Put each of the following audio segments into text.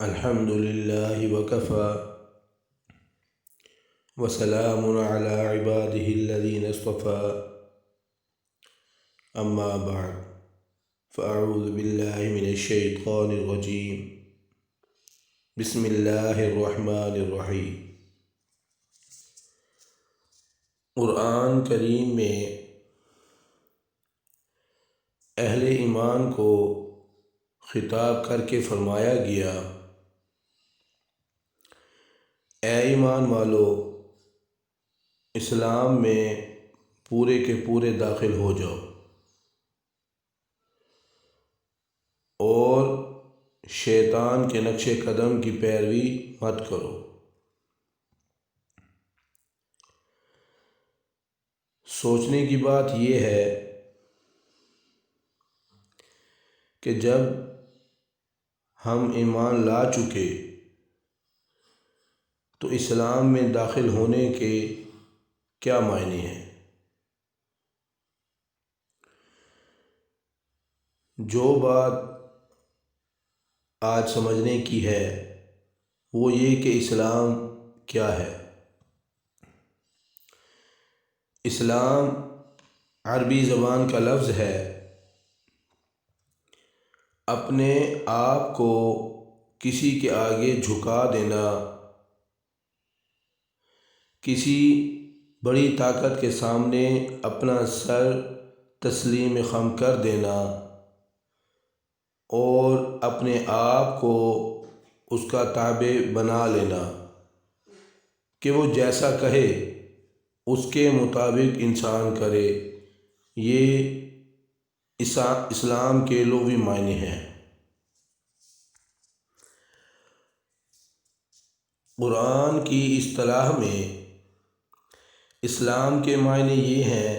الحمد لله وكفى وسلام على عباده الذين اصطفى أما بعد فأعوذ بالله من الشيطان الرجيم بسم الله الرحمن الرحیم۔ قرآن کریم میں اہل ایمان کو خطاب کر کے فرمایا گیا، اے ایمان والو، اسلام میں پورے کے پورے داخل ہو جاؤ اور شیطان کے نقش قدم کی پیروی مت کرو۔ سوچنے کی بات یہ ہے کہ جب ہم ایمان لا چکے تو اسلام میں داخل ہونے کے کیا معنی ہیں؟ جو بات آج سمجھنے کی ہے وہ یہ کہ اسلام کیا ہے۔ اسلام عربی زبان کا لفظ ہے، اپنے آپ کو کسی کے آگے جھکا دینا، کسی بڑی طاقت کے سامنے اپنا سر تسلیم خم کر دینا اور اپنے آپ کو اس کا تابع بنا لینا کہ وہ جیسا کہے اس کے مطابق انسان کرے۔ یہ اسلام کے لغوی معنی ہیں۔ قرآن کی اصطلاح میں اسلام کے معنی یہ ہیں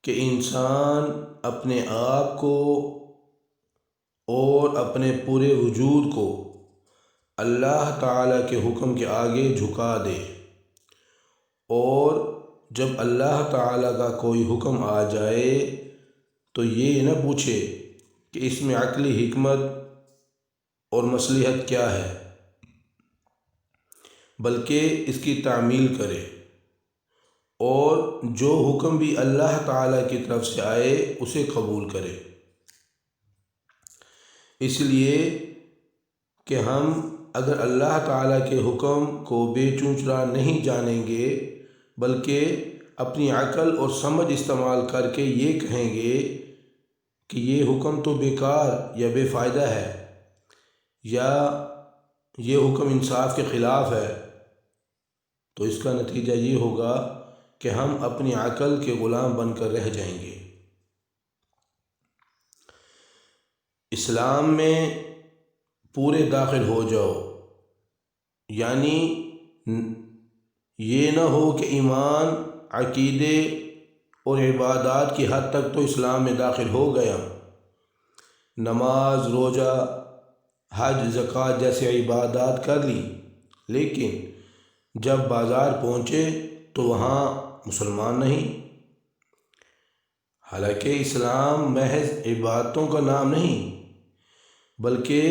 کہ انسان اپنے آپ کو اور اپنے پورے وجود کو اللہ تعالیٰ کے حکم کے آگے جھکا دے، اور جب اللہ تعالیٰ کا کوئی حکم آ جائے تو یہ نہ پوچھے کہ اس میں عقلی حکمت اور مصلحت کیا ہے، بلکہ اس کی تعمیل کرے اور جو حکم بھی اللہ تعالیٰ کی طرف سے آئے اسے قبول کرے۔ اس لیے کہ ہم اگر اللہ تعالیٰ کے حکم کو بے چونچرا نہیں جانیں گے بلکہ اپنی عقل اور سمجھ استعمال کر کے یہ کہیں گے کہ یہ حکم تو بیکار یا بے فائدہ ہے، یا یہ حکم انصاف کے خلاف ہے، تو اس کا نتیجہ یہ ہوگا کہ ہم اپنی عقل کے غلام بن کر رہ جائیں گے۔ اسلام میں پورے داخل ہو جاؤ، یعنی یہ نہ ہو کہ ایمان، عقیدے اور عبادات کی حد تک تو اسلام میں داخل ہو گیا، نماز، روزہ، حج، زکوٰۃ جیسے عبادات کر لی، لیکن جب بازار پہنچے تو وہاں مسلمان نہیں۔ حالانکہ اسلام محض عبادتوں کا نام نہیں بلکہ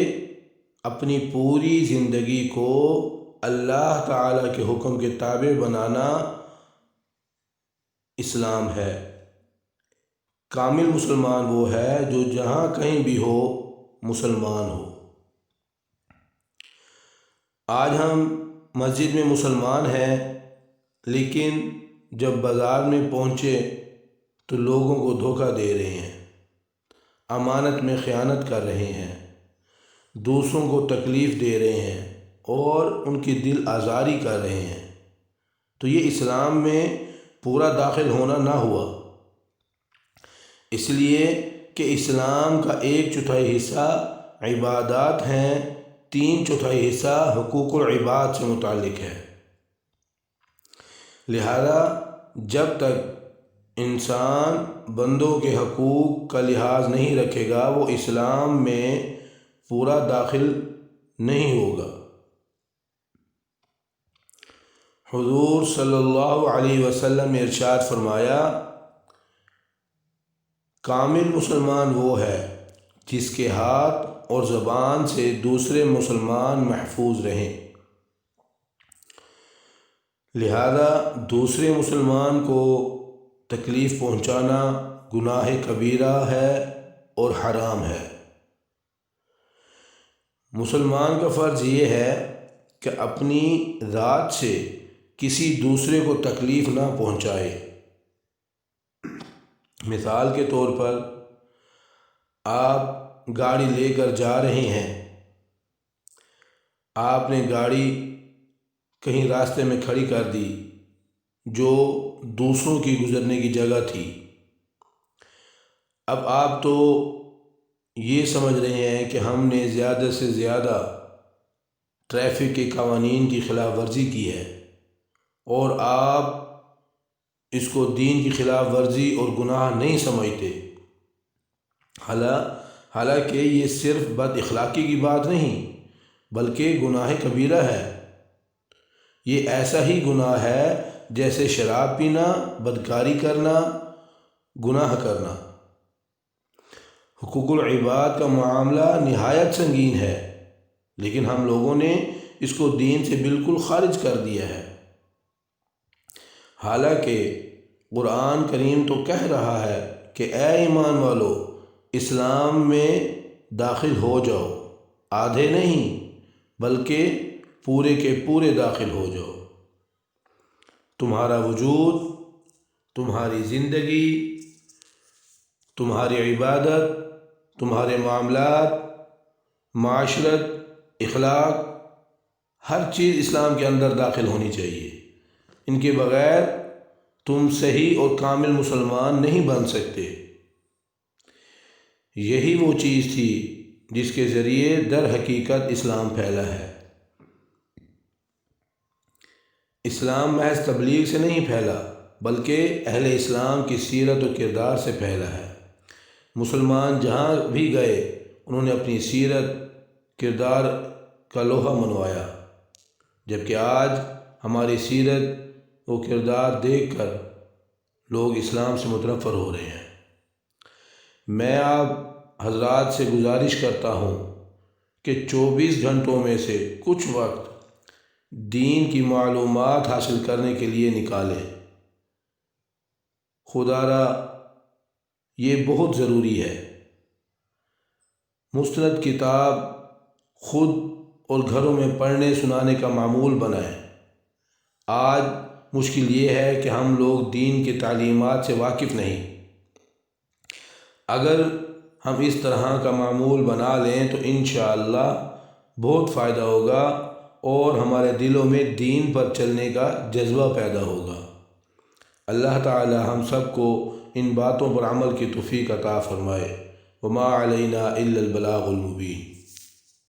اپنی پوری زندگی کو اللہ تعالیٰ کے حکم کے تابع بنانا اسلام ہے۔ کامل مسلمان وہ ہے جو جہاں کہیں بھی ہو مسلمان ہو۔ آج ہم مسجد میں مسلمان ہیں لیکن جب بازار میں پہنچے تو لوگوں کو دھوکہ دے رہے ہیں، امانت میں خیانت کر رہے ہیں، دوسروں کو تکلیف دے رہے ہیں اور ان کی دل آزاری کر رہے ہیں، تو یہ اسلام میں پورا داخل ہونا نہ ہوا۔ اس لیے کہ اسلام کا 1/4 حصہ عبادات ہیں، 3/4 حصہ حقوق العباد سے متعلق ہے۔ لہذا جب تک انسان بندوں کے حقوق کا لحاظ نہیں رکھے گا وہ اسلام میں پورا داخل نہیں ہوگا۔ حضور صلی اللہ علیہ وسلم نے ارشاد فرمایا، کامل مسلمان وہ ہے جس کے ہاتھ اور زبان سے دوسرے مسلمان محفوظ رہیں۔ لہذا دوسرے مسلمان کو تکلیف پہنچانا گناہ کبیرہ ہے اور حرام ہے۔ مسلمان کا فرض یہ ہے کہ اپنی ذات سے کسی دوسرے کو تکلیف نہ پہنچائے۔ مثال کے طور پر آپ گاڑی لے کر جا رہے ہیں، آپ نے گاڑی کہیں راستے میں کھڑی کر دی جو دوسروں کی گزرنے کی جگہ تھی۔ اب آپ تو یہ سمجھ رہے ہیں کہ ہم نے زیادہ سے زیادہ ٹریفک کے قوانین کی خلاف ورزی کی ہے، اور آپ اس کو دین کی خلاف ورزی اور گناہ نہیں سمجھتے۔ حالانکہ یہ صرف بد اخلاقی کی بات نہیں بلکہ گناہ کبیرہ ہے۔ یہ ایسا ہی گناہ ہے جیسے شراب پینا، بدکاری کرنا، گناہ کرنا۔ حقوق العباد کا معاملہ نہایت سنگین ہے، لیکن ہم لوگوں نے اس کو دین سے بالکل خارج کر دیا ہے۔ حالانکہ قرآن کریم تو کہہ رہا ہے کہ اے ایمان والو، اسلام میں داخل ہو جاؤ، آدھے نہیں بلکہ پورے کے پورے داخل ہو جاؤ۔ تمہارا وجود، تمہاری زندگی، تمہاری عبادت، تمہارے معاملات، معاشرت، اخلاق، ہر چیز اسلام کے اندر داخل ہونی چاہیے۔ ان کے بغیر تم صحیح اور کامل مسلمان نہیں بن سکتے۔ یہی وہ چیز تھی جس کے ذریعے در حقیقت اسلام پھیلا ہے۔ اسلام محض تبلیغ سے نہیں پھیلا بلکہ اہل اسلام کی سیرت و کردار سے پھیلا ہے۔ مسلمان جہاں بھی گئے انہوں نے اپنی سیرت کردار کا لوہا منوایا، جبکہ آج ہماری سیرت و کردار دیکھ کر لوگ اسلام سے متنفر ہو رہے ہیں۔ میں آپ حضرات سے گزارش کرتا ہوں کہ 24 گھنٹوں میں سے کچھ وقت دین کی معلومات حاصل کرنے کے لیے نکالیں۔ خدا را یہ بہت ضروری ہے۔ مستند کتاب خود اور گھروں میں پڑھنے سنانے کا معمول بنائیں۔ آج مشکل یہ ہے کہ ہم لوگ دین کی تعلیمات سے واقف نہیں۔ اگر ہم اس طرح کا معمول بنا لیں تو انشاءاللہ بہت فائدہ ہوگا اور ہمارے دلوں میں دین پر چلنے کا جذبہ پیدا ہوگا۔ اللہ تعالی ہم سب کو ان باتوں پر عمل کی توفیق عطا فرمائے۔ وما علینا الا البلاغ المبین۔